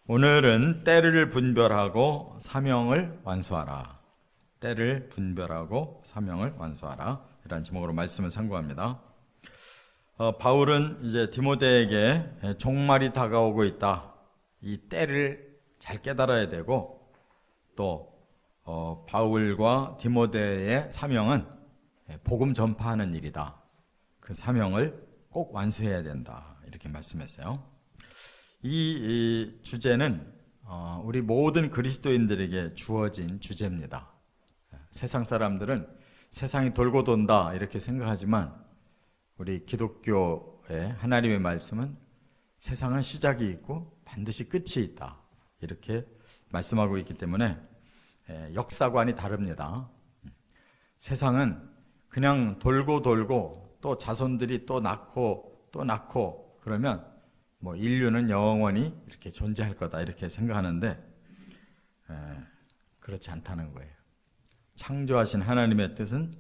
오늘은 때를 분별하고 사명을 완수하라. 때를 분별하고 사명을 완수하라. 이런 제목으로 말씀을 상고합니다. 바울은 이제 디모데에게 종말이 다가오고 있다. 이 때를 잘 깨달아야 되고 또 바울과 디모데의 사명은 복음 전파하는 일이다. 그 사명을 꼭 완수해야 된다. 이렇게 말씀했어요. 이 주제는 우리 모든 그리스도인들에게 주어진 주제입니다. 세상 사람들은 세상이 돌고 돈다 이렇게 생각하지만 우리 기독교의 하나님의 말씀은 세상은 시작이 있고 반드시 끝이 있다 이렇게 말씀하고 있기 때문에 역사관이 다릅니다. 세상은 그냥 돌고 돌고 또 자손들이 또 낳고 또 낳고 그러면 인류는 영원히 이렇게 존재할 거다 이렇게 생각하는데 그렇지 않다는 거예요. 창조하신 하나님의 뜻은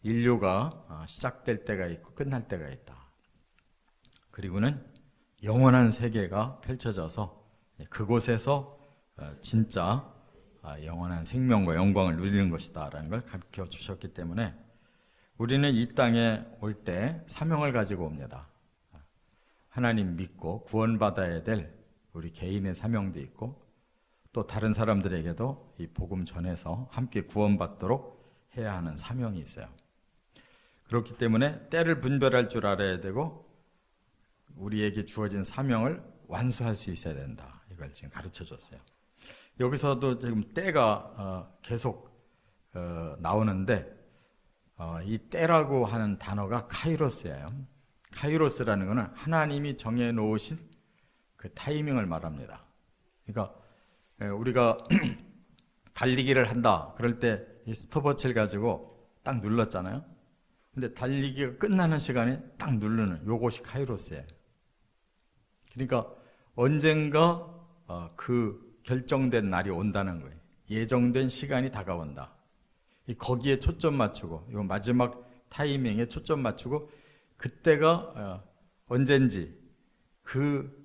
인류가 시작될 때가 있고 끝날 때가 있다. 그리고는 영원한 세계가 펼쳐져서 그곳에서 진짜 영원한 생명과 영광을 누리는 것이다 라는 걸 가르쳐 주셨기 때문에 우리는 이 땅에 올 때 사명을 가지고 옵니다. 하나님 믿고 구원받아야 될 우리 개인의 사명도 있고 또 다른 사람들에게도 이 복음 전해서 함께 구원받도록 해야 하는 사명이 있어요. 그렇기 때문에 때를 분별할 줄 알아야 되고 우리에게 주어진 사명을 완수할 수 있어야 된다. 이걸 지금 가르쳐 줬어요. 여기서도 지금 때가 계속 나오는데 이 때라고 하는 단어가 카이로스예요. 카이로스라는 것은 하나님이 정해놓으신 그 타이밍을 말합니다. 그러니까 우리가 달리기를 한다. 그럴 때 이 스톱워치를 가지고 딱 눌렀잖아요. 근데 달리기가 끝나는 시간에 딱 누르는 요것이 카이로스예요. 그러니까 언젠가 그 결정된 날이 온다는 거예요. 예정된 시간이 다가온다. 거기에 초점 맞추고 이 마지막 타이밍에 초점 맞추고 그때가 언젠지 그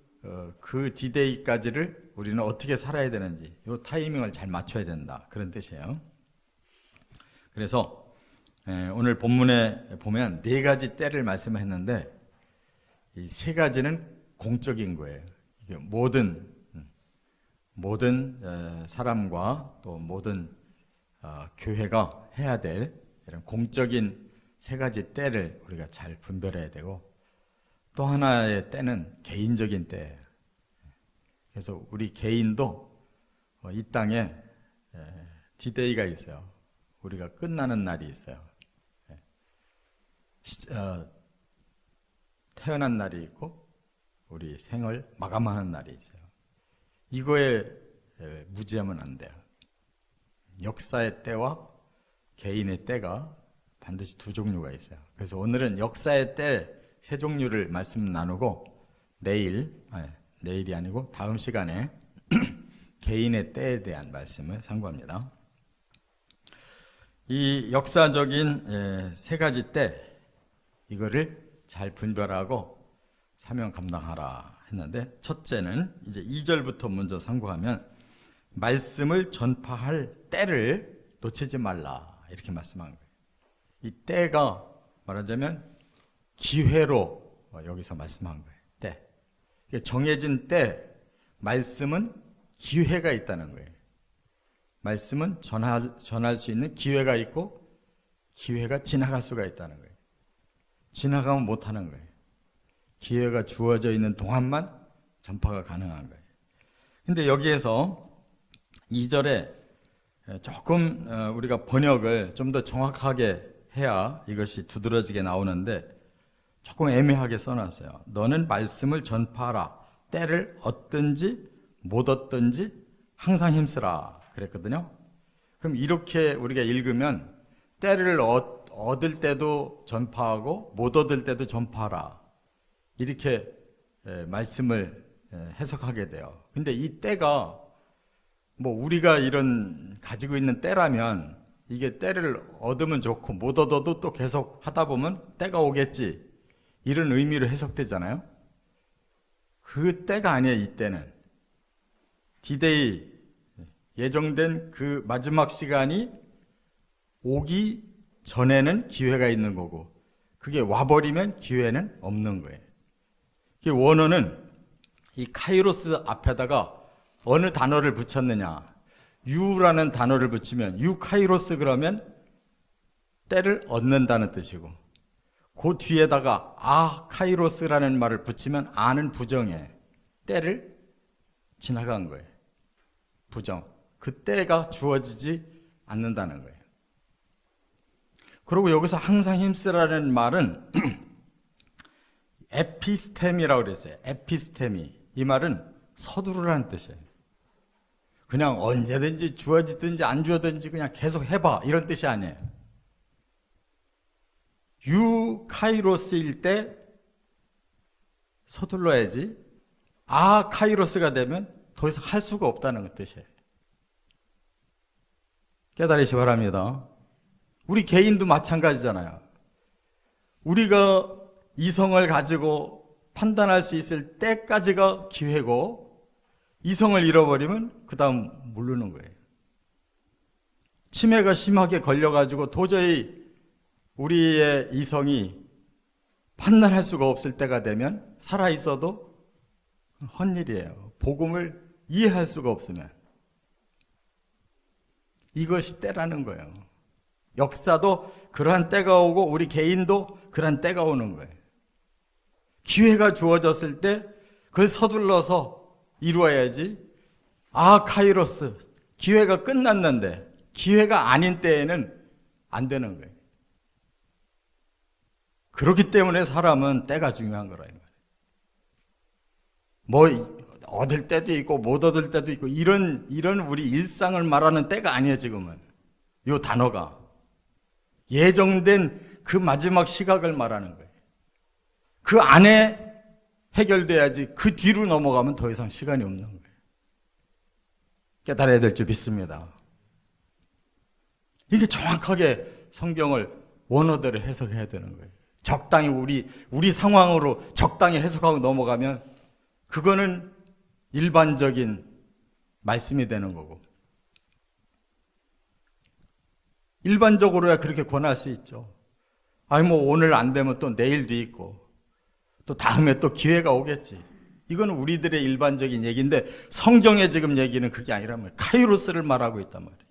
디데이까지를 우리는 어떻게 살아야 되는지 이 타이밍을 잘 맞춰야 된다. 그런 뜻이에요. 그래서 오늘 본문에 보면 네 가지 때를 말씀했는데 이 세 가지는 공적인 거예요. 이게 모든 사람과 또 모든 교회가 해야 될 이런 공적인 세 가지 때를 우리가 잘 분별해야 되고 또 하나의 때는 개인적인 때예요. 그래서 우리 개인도 이 땅에 디데이가 있어요. 우리가 끝나는 날이 있어요. 태어난 날이 있고 우리 생을 마감하는 날이 있어요. 이거에 무지하면 안 돼요. 역사의 때와 개인의 때가 반드시 두 종류가 있어요. 그래서 오늘은 역사의 때 세 종류를 말씀 나누고 내일이 아니고 다음 시간에 개인의 때에 대한 말씀을 상고합니다. 이 역사적인 세 가지 때 이거를 잘 분별하고 사명 감당하라 했는데 첫째는 이제 2절부터 먼저 상고하면 말씀을 전파할 때를 놓치지 말라 이렇게 말씀한 거예요. 이 때가 말하자면 기회로 여기서 말씀한 거예요. 때. 정해진 때 말씀은 기회가 있다는 거예요. 말씀은 전할 수 있는 기회가 있고 기회가 지나갈 수가 있다는 거예요. 지나가면 못하는 거예요. 기회가 주어져 있는 동안만 전파가 가능한 거예요. 근데 여기에서 2절에 조금 우리가 번역을 좀 더 정확하게 해야 이것이 두드러지게 나오는데 조금 애매하게 써놨어요. 너는 말씀을 전파하라. 때를 얻든지 못 얻든지 항상 힘쓰라. 그랬거든요. 그럼 이렇게 우리가 읽으면 때를 얻을 때도 전파하고 못 얻을 때도 전파하라. 이렇게 말씀을 해석하게 돼요. 근데 이 때가 우리가 이런 가지고 있는 때라면 이게 때를 얻으면 좋고 못 얻어도 또 계속 하다 보면 때가 오겠지. 이런 의미로 해석되잖아요. 그 때가 아니에요. 이 때는 디데이, 예정된 그 마지막 시간이 오기 전에는 기회가 있는 거고, 그게 와버리면 기회는 없는 거예요. 원어는 이 카이로스 앞에다가 어느 단어를 붙였느냐, 유라는 단어를 붙이면 유카이로스 그러면 때를 얻는다는 뜻이고, 그 뒤에다가 카이로스라는 말을 붙이면 아는 부정해, 때를 지나간 거예요. 부정. 그 때가 주어지지 않는다는 거예요. 그리고 여기서 항상 힘쓰라는 말은 에피스템이라고 그랬어요. 에피스템이. 이 말은 서두르라는 뜻이에요. 그냥 언제든지 주어지든지 안 주어지든지 그냥 계속 해봐, 이런 뜻이 아니에요. 유카이로스일 때 서둘러야지, 카이로스가 되면 더 이상 할 수가 없다는 뜻이에요. 깨달으시 바랍니다. 우리 개인도 마찬가지잖아요. 우리가 이성을 가지고 판단할 수 있을 때까지가 기회고, 이성을 잃어버리면 그 다음 모르는 거예요. 치매가 심하게 걸려가지고 도저히 우리의 이성이 판단할 수가 없을 때가 되면 살아있어도 헛일이에요. 복음을 이해할 수가 없으면. 이것이 때라는 거예요. 역사도 그러한 때가 오고 우리 개인도 그러한 때가 오는 거예요. 기회가 주어졌을 때 그걸 서둘러서 이루어야지. 카이로스, 기회가 끝났는데 기회가 아닌 때에는 안 되는 거예요. 그렇기 때문에 사람은 때가 중요한 거라. 얻을 때도 있고 못 얻을 때도 있고, 이런 우리 일상을 말하는 때가 아니에요. 지금은 이 단어가 예정된 그 마지막 시각을 말하는 거예요. 그 안에 해결돼야지. 그 뒤로 넘어가면 더 이상 시간이 없는 거예요. 깨달아야 될 줄 믿습니다. 이게 정확하게 성경을 원어대로 해석해야 되는 거예요. 적당히 우리 상황으로 적당히 해석하고 넘어가면 그거는 일반적인 말씀이 되는 거고, 일반적으로야 그렇게 권할 수 있죠. 오늘 안 되면 또 내일도 있고 또 다음에 또 기회가 오겠지. 이건 우리들의 일반적인 얘기인데, 성경의 지금 얘기는 그게 아니란 말이에요. 카이로스를 말하고 있단 말이에요.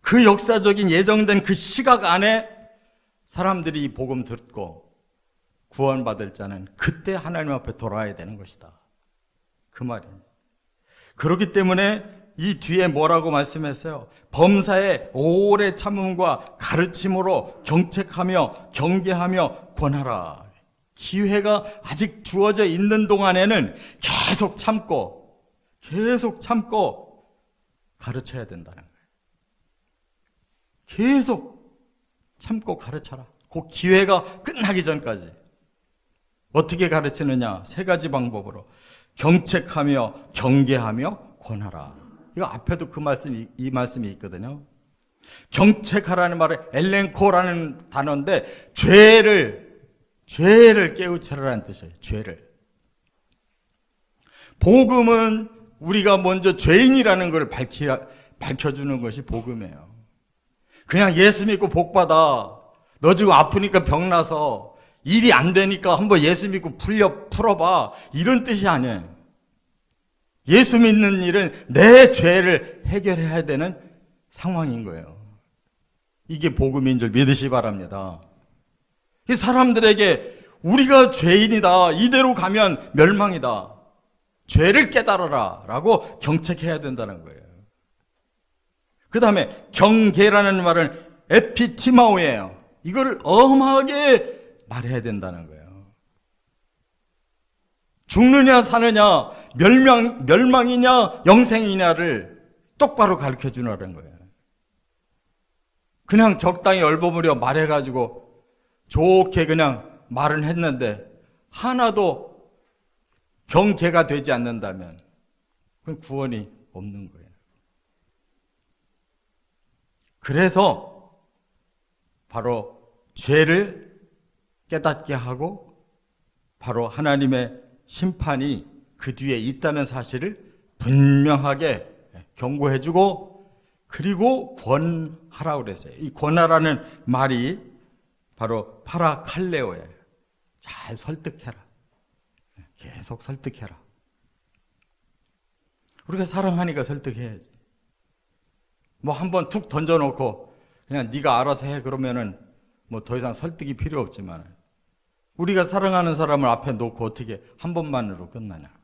그 역사적인 예정된 그 시각 안에 사람들이 이 복음 듣고 구원받을 자는 그때 하나님 앞에 돌아와야 되는 것이다, 그 말이에요. 그렇기 때문에 이 뒤에 뭐라고 말씀했어요? 범사에 오래 참음과 가르침으로 경책하며 경계하며 권하라. 기회가 아직 주어져 있는 동안에는 계속 참고 가르쳐야 된다는 거예요. 계속 참고 가르쳐라. 그 기회가 끝나기 전까지. 어떻게 가르치느냐? 3가지 방법으로. 경책하며 경계하며 권하라. 이거 앞에도 이 말씀이 있거든요. 경책하라는 말은 엘렌코라는 단어인데, 죄를 깨우쳐라라는 뜻이에요. 죄를. 복음은 우리가 먼저 죄인이라는 걸 밝혀주는 것이 복음이에요. 그냥 예수 믿고 복 받아, 너 지금 아프니까 병나서 일이 안 되니까 한번 예수 믿고 풀어봐, 이런 뜻이 아니에요. 예수 믿는 일은 내 죄를 해결해야 되는 상황인 거예요. 이게 복음인 줄 믿으시 바랍니다. 사람들에게 우리가 죄인이다, 이대로 가면 멸망이다, 죄를 깨달아라 라고 경책해야 된다는 거예요. 그 다음에 경계라는 말은 에피티마오예요. 이걸 엄하게 말해야 된다는 거예요. 죽느냐 사느냐, 멸망이냐 영생이냐를 똑바로 가르쳐 주라는 거예요. 그냥 적당히 얼버무려 말해가지고 좋게 그냥 말은 했는데 하나도 경계가 되지 않는다면 그건 구원이 없는 거예요. 그래서 바로 죄를 깨닫게 하고 바로 하나님의 심판이 그 뒤에 있다는 사실을 분명하게 경고해주고 그리고 권하라고 그랬어요. 이 권하라는 말이 바로 파라칼레오예요. 잘 설득해라. 계속 설득해라. 우리가 사랑하니까 설득해야지. 뭐 한번 툭 던져놓고 그냥 네가 알아서 해 그러면은 뭐 더 이상 설득이 필요 없지만 우리가 사랑하는 사람을 앞에 놓고 어떻게 한 번만으로 끝나냐.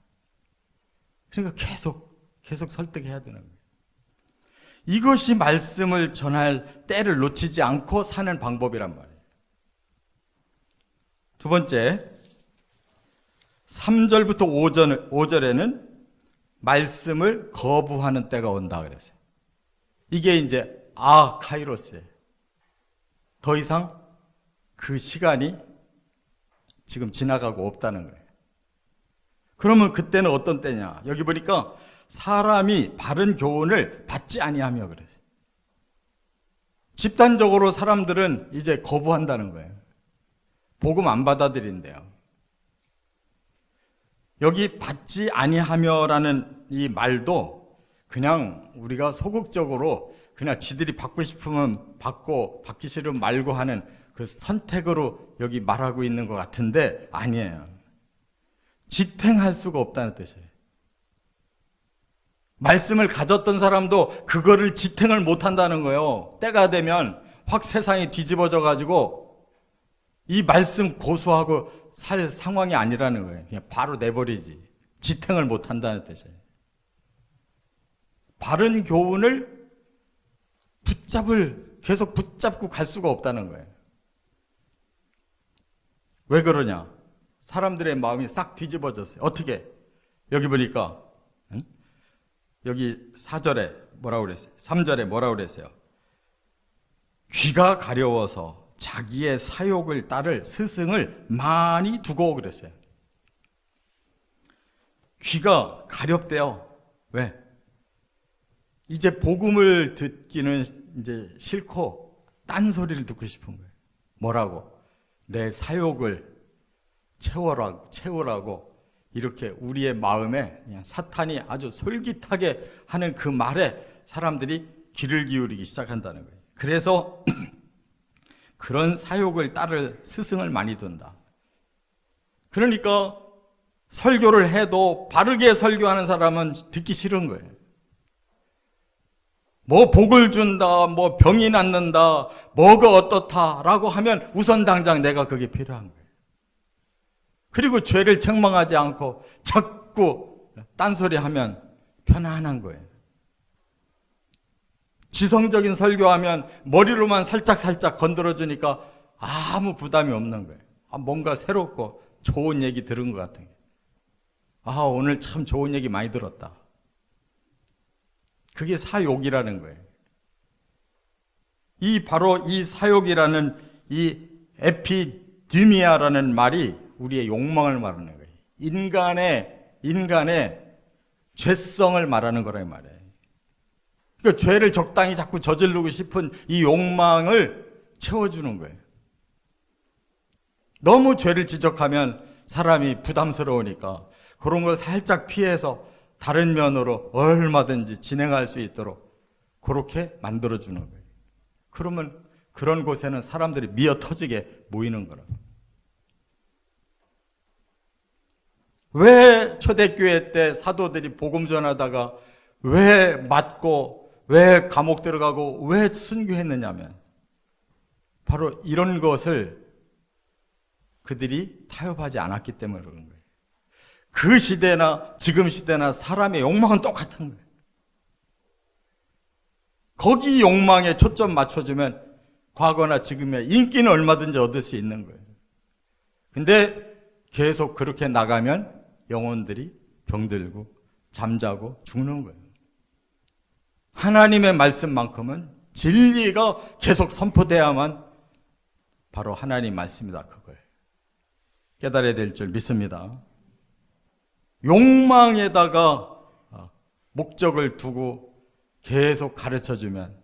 그러니까 계속 설득해야 되는 거예요. 이것이 말씀을 전할 때를 놓치지 않고 사는 방법이란 말이에요. 두 번째, 3절부터 5절에는 말씀을 거부하는 때가 온다 그랬어요. 이게 이제 카이로스예요. 더 이상 그 시간이 지금 지나가고 없다는 거예요. 그러면 그때는 어떤 때냐? 여기 보니까 사람이 바른 교훈을 받지 아니하며 그랬어요. 집단적으로 사람들은 이제 거부한다는 거예요. 복음 안 받아들인대요. 여기 받지 아니하며라는 이 말도 그냥 우리가 소극적으로 그냥 지들이 받고 싶으면 받고 받기 싫으면 말고 하는 그 선택으로 여기 말하고 있는 것 같은데 아니에요. 지탱할 수가 없다는 뜻이에요. 말씀을 가졌던 사람도 그거를 지탱을 못한다는 거예요. 때가 되면 확 세상이 뒤집어져 가지고 이 말씀 고수하고 살 상황이 아니라는 거예요. 그냥 바로 내버리지. 지탱을 못한다는 뜻이에요. 바른 교훈을 계속 붙잡고 갈 수가 없다는 거예요. 왜 그러냐? 사람들의 마음이 싹 뒤집어졌어요. 어떻게? 여기 보니까 여기 4절에 뭐라고 그랬어요? 3절에 뭐라고 그랬어요? 귀가 가려워서 자기의 사욕을 따를 스승을 많이 두고 그랬어요. 귀가 가렵대요. 왜? 이제 복음을 듣기는 이제 싫고 딴 소리를 듣고 싶은 거예요. 뭐라고? 내 사욕을 채우라고 이렇게 우리의 마음에 그냥 사탄이 아주 솔깃하게 하는 그 말에 사람들이 귀를 기울이기 시작한다는 거예요. 그래서 그런 사욕을 따를 스승을 많이 둔다. 그러니까 설교를 해도 바르게 설교하는 사람은 듣기 싫은 거예요. 뭐 복을 준다, 뭐 병이 낫는다, 뭐가 어떻다라고 하면 우선 당장 내가 그게 필요한 거예요. 그리고 죄를 책망하지 않고 자꾸 딴소리 하면 편안한 거예요. 지성적인 설교하면 머리로만 살짝 건드려주니까 아무 부담이 없는 거예요. 뭔가 새롭고 좋은 얘기 들은 것 같은 거예요. 오늘 참 좋은 얘기 많이 들었다. 그게 사욕이라는 거예요. 바로 이 사욕이라는 이 에피디미아라는 말이 우리의 욕망을 말하는 거예요. 인간의 죄성을 말하는 거란 말이에요. 그러니까 죄를 적당히 자꾸 저지르고 싶은 이 욕망을 채워주는 거예요. 너무 죄를 지적하면 사람이 부담스러우니까 그런 걸 살짝 피해서 다른 면으로 얼마든지 진행할 수 있도록 그렇게 만들어주는 거예요. 그러면 그런 곳에는 사람들이 미어 터지게 모이는 거라고. 왜 초대교회 때 사도들이 복음 전하다가 왜 맞고 왜 감옥 들어가고 왜 순교했느냐면 바로 이런 것을 그들이 타협하지 않았기 때문에 그런 거예요. 그 시대나 지금 시대나 사람의 욕망은 똑같은 거예요. 거기 욕망에 초점 맞춰주면 과거나 지금의 인기는 얼마든지 얻을 수 있는 거예요. 근데 계속 그렇게 나가면 영혼들이 병들고 잠자고 죽는 거예요. 하나님의 말씀만큼은 진리가 계속 선포돼야만 바로 하나님 말씀이다. 그걸 깨달아야 될 줄 믿습니다. 욕망에다가 목적을 두고 계속 가르쳐주면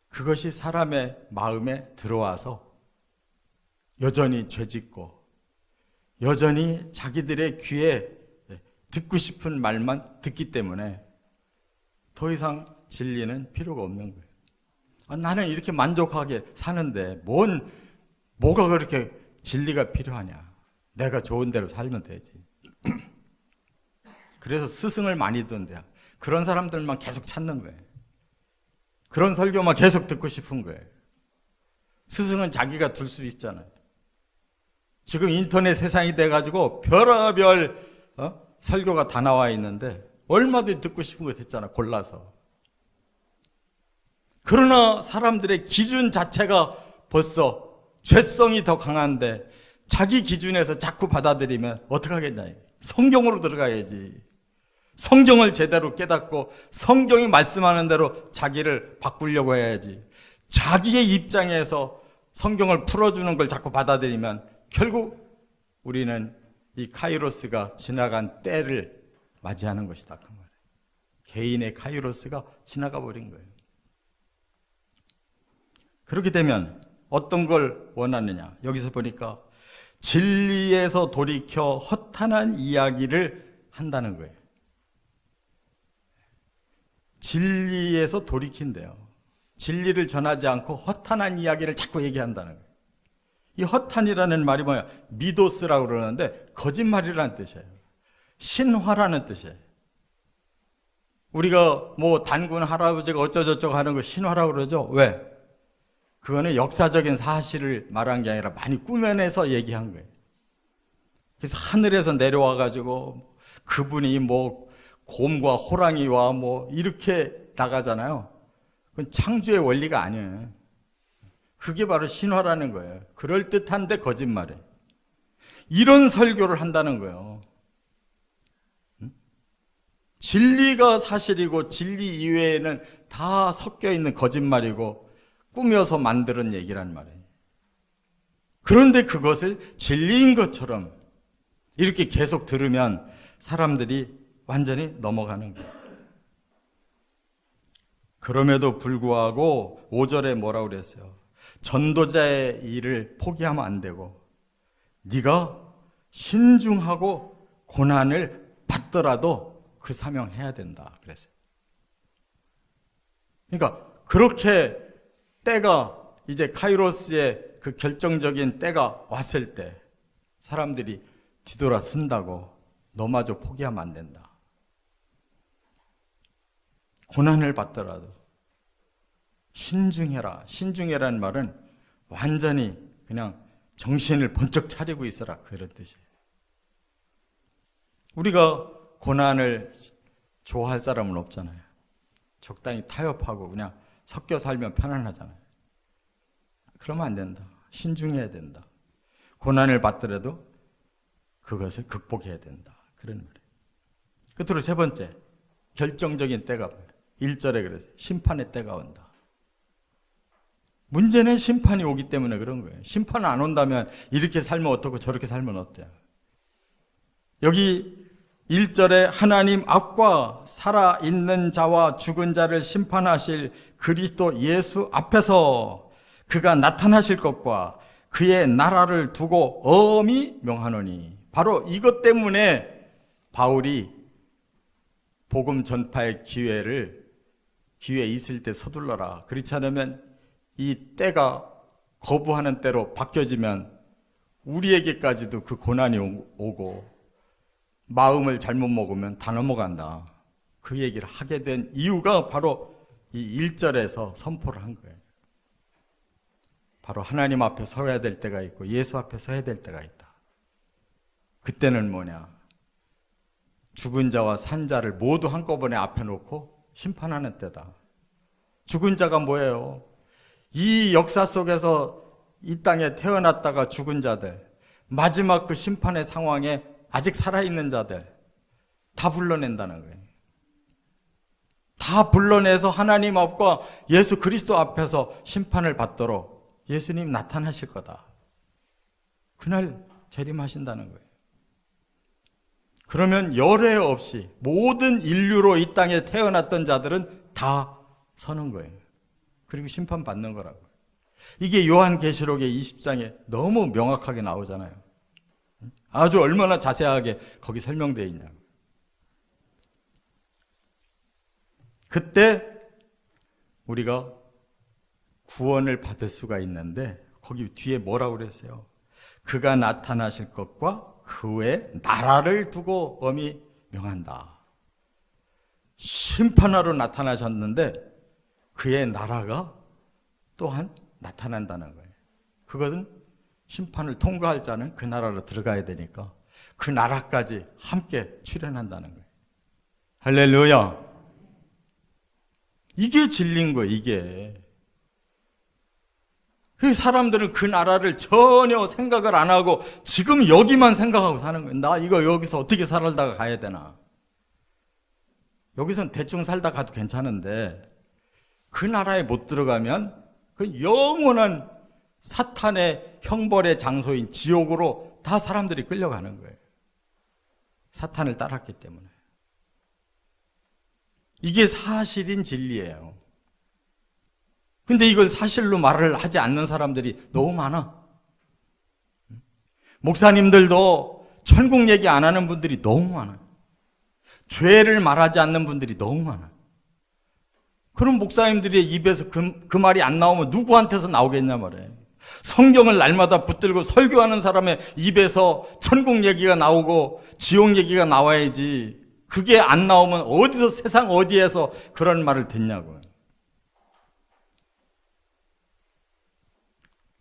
그것이 사람의 마음에 들어와서 여전히 죄짓고 여전히 자기들의 귀에 듣고 싶은 말만 듣기 때문에 더 이상 진리는 필요가 없는 거예요. 나는 이렇게 만족하게 사는데 뭐가 그렇게 진리가 필요하냐. 내가 좋은 대로 살면 되지. 그래서 스승을 많이 둔대요. 그런 사람들만 계속 찾는 거예요. 그런 설교만 계속 듣고 싶은 거예요. 스승은 자기가 둘 수 있잖아요. 지금 인터넷 세상이 돼가지고 별의별 설교가 다 나와 있는데 얼마든지 듣고 싶은 거 듣잖아, 골라서. 그러나 사람들의 기준 자체가 벌써 죄성이 더 강한데 자기 기준에서 자꾸 받아들이면 어떡하겠냐. 성경으로 들어가야지. 성경을 제대로 깨닫고 성경이 말씀하는 대로 자기를 바꾸려고 해야지. 자기의 입장에서 성경을 풀어주는 걸 자꾸 받아들이면 결국 우리는 이 카이로스가 지나간 때를 맞이하는 것이다. 그 말이에요. 개인의 카이로스가 지나가 버린 거예요. 그렇게 되면 어떤 걸 원하느냐. 여기서 보니까 진리에서 돌이켜 허탄한 이야기를 한다는 거예요. 진리에서 돌이킨대요. 진리를 전하지 않고 허탄한 이야기를 자꾸 얘기한다는 거예요. 이 허탄이라는 말이 뭐야? 미도스라고 그러는데 거짓말이라는 뜻이에요. 신화라는 뜻이에요. 우리가 뭐 단군 할아버지가 어쩌저쩌고 하는 거 신화라고 그러죠. 왜? 그거는 역사적인 사실을 말한 게 아니라 많이 꾸며내서 얘기한 거예요. 그래서 하늘에서 내려와가지고 그분이 뭐 곰과 호랑이와 뭐 이렇게 나가잖아요. 그건 창조의 원리가 아니에요. 그게 바로 신화라는 거예요. 그럴듯한데 거짓말이에요. 이런 설교를 한다는 거예요. 진리가 사실이고 진리 이외에는 다 섞여 있는 거짓말이고 꾸며서 만드는 얘기란 말이에요. 그런데 그것을 진리인 것처럼 이렇게 계속 들으면 사람들이 완전히 넘어가는 거예요. 그럼에도 불구하고 5절에 뭐라고 그랬어요? 전도자의 일을 포기하면 안 되고 네가 신중하고 고난을 받더라도 그 사명 해야 된다 그랬어요. 그러니까 그렇게 때가 이제 카이로스의 그 결정적인 때가 왔을 때 사람들이 뒤돌아 쓴다고 너마저 포기하면 안 된다. 고난을 받더라도 신중해라. 신중해라는 말은 완전히 그냥 정신을 번쩍 차리고 있어라. 그런 뜻이에요. 우리가 고난을 좋아할 사람은 없잖아요. 적당히 타협하고 그냥 섞여 살면 편안하잖아요. 그러면 안 된다. 신중해야 된다. 고난을 받더라도 그것을 극복해야 된다. 그런 말이에요. 끝으로 세 번째, 결정적인 때가 1절에 그래서 심판의 때가 온다. 문제는 심판이 오기 때문에 그런 거예요. 심판 안 온다면 이렇게 살면 어떻고 저렇게 살면 어때요? 여기 1절에 하나님 앞과 살아있는 자와 죽은 자를 심판하실 그리스도 예수 앞에서 그가 나타나실 것과 그의 나라를 두고 엄히 명하노니. 바로 이것 때문에 바울이 복음 전파의 기회 있을 때 서둘러라. 그렇지 않으면 이 때가 거부하는 때로 바뀌어지면 우리에게까지도 그 고난이 오고 마음을 잘못 먹으면 다 넘어간다. 그 얘기를 하게 된 이유가 바로 이 1절에서 선포를 한 거예요. 바로 하나님 앞에 서야 될 때가 있고 예수 앞에 서야 될 때가 있다. 그때는 뭐냐? 죽은 자와 산 자를 모두 한꺼번에 앞에 놓고 심판하는 때다. 죽은 자가 뭐예요? 이 역사 속에서 이 땅에 태어났다가 죽은 자들, 마지막 그 심판의 상황에 아직 살아있는 자들 다 불러낸다는 거예요. 다 불러내서 하나님 앞과 예수 그리스도 앞에서 심판을 받도록 예수님 나타나실 거다. 그날 재림하신다는 거예요. 그러면 열애 없이 모든 인류로 이 땅에 태어났던 자들은 다 서는 거예요. 그리고 심판받는 거라고. 이게 요한계시록의 20장에 너무 명확하게 나오잖아요. 아주 얼마나 자세하게 거기 설명되어 있냐고. 그때 우리가 구원을 받을 수가 있는데 거기 뒤에 뭐라고 그랬어요? 그가 나타나실 것과 그 외에 나라를 두고 엄히 명한다. 심판하러 나타나셨는데 그의 나라가 또한 나타난다는 거예요. 그것은 심판을 통과할 자는 그 나라로 들어가야 되니까 그 나라까지 함께 출현한다는 거예요. 할렐루야. 이게 진리인 거예요. 이게. 그 사람들은 그 나라를 전혀 생각을 안 하고 지금 여기만 생각하고 사는 거예요. 나 이거 여기서 어떻게 살다가 가야 되나. 여기선 대충 살다 가도 괜찮은데 그 나라에 못 들어가면 그 영원한 사탄의 형벌의 장소인 지옥으로 다 사람들이 끌려가는 거예요. 사탄을 따랐기 때문에. 이게 사실인 진리예요. 근데 이걸 사실로 말을 하지 않는 사람들이 너무 많아. 목사님들도 천국 얘기 안 하는 분들이 너무 많아. 죄를 말하지 않는 분들이 너무 많아. 그럼 목사님들의 입에서 그 말이 안 나오면 누구한테서 나오겠냐 말이에요. 성경을 날마다 붙들고 설교하는 사람의 입에서 천국 얘기가 나오고 지옥 얘기가 나와야지. 그게 안 나오면 어디서 세상 어디에서 그런 말을 듣냐고요.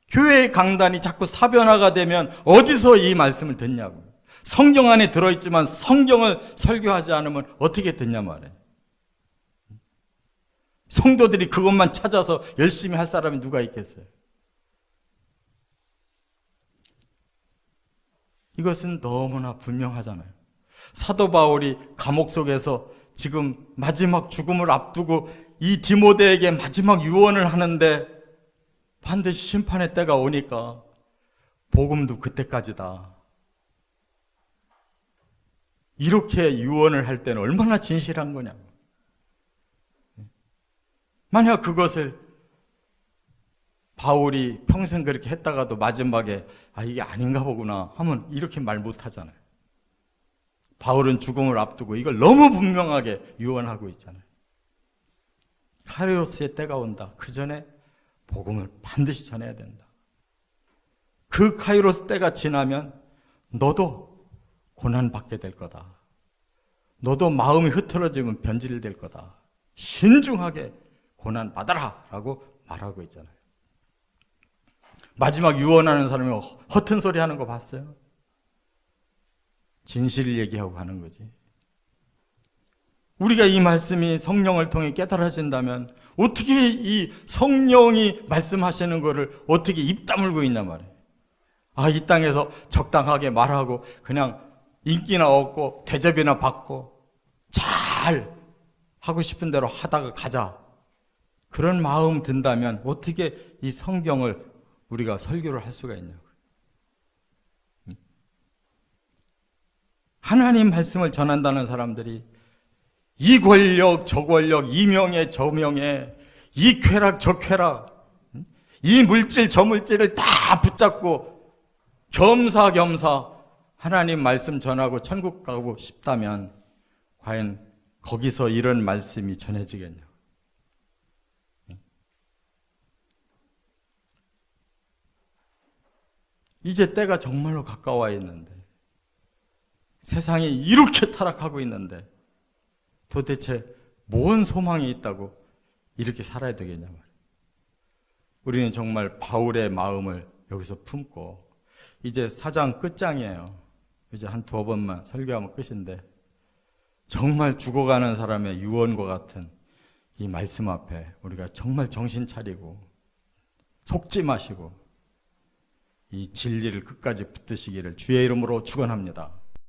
교회의 강단이 자꾸 사변화가 되면 어디서 이 말씀을 듣냐고요. 성경 안에 들어있지만 성경을 설교하지 않으면 어떻게 듣냐 말이에요. 성도들이 그것만 찾아서 열심히 할 사람이 누가 있겠어요? 이것은 너무나 분명하잖아요. 사도 바울이 감옥 속에서 지금 마지막 죽음을 앞두고 이 디모데에게 마지막 유언을 하는데 반드시 심판의 때가 오니까 복음도 그때까지다. 이렇게 유언을 할 때는 얼마나 진실한 거냐. 만약 그것을 바울이 평생 그렇게 했다가도 마지막에 이게 아닌가 보구나 하면 이렇게 말 못하잖아요. 바울은 죽음을 앞두고 이걸 너무 분명하게 유언하고 있잖아요. 카이로스의 때가 온다. 그 전에 복음을 반드시 전해야 된다. 그 카이로스 때가 지나면 너도 고난받게 될 거다. 너도 마음이 흐트러지면 변질될 거다. 신중하게 고난받아라 라고 말하고 있잖아요. 마지막 유언하는 사람이 허튼 소리 하는 거 봤어요? 진실을 얘기하고 가는 거지. 우리가 이 말씀이 성령을 통해 깨달아진다면 어떻게 이 성령이 말씀하시는 거를 어떻게 입 다물고 있냐 말이에요. 이 땅에서 적당하게 말하고 그냥 인기나 얻고 대접이나 받고 잘 하고 싶은 대로 하다가 가자. 그런 마음 든다면 어떻게 이 성경을 우리가 설교를 할 수가 있냐고요. 하나님 말씀을 전한다는 사람들이 이 권력 저 권력, 이 명예 저 명예, 이 쾌락 저 쾌락, 이 물질 저 물질을 다 붙잡고 겸사겸사 하나님 말씀 전하고 천국 가고 싶다면 과연 거기서 이런 말씀이 전해지겠냐고. 이제 때가 정말로 가까워 있는데 세상이 이렇게 타락하고 있는데 도대체 뭔 소망이 있다고 이렇게 살아야 되겠냐 말이에요. 우리는 정말 바울의 마음을 여기서 품고 이제 4장 끝장이에요. 이제 한 두어 번만 설교하면 끝인데 정말 죽어가는 사람의 유언과 같은 이 말씀 앞에 우리가 정말 정신 차리고 속지 마시고 이 진리를 끝까지 붙드시기를 주의 이름으로 축원합니다.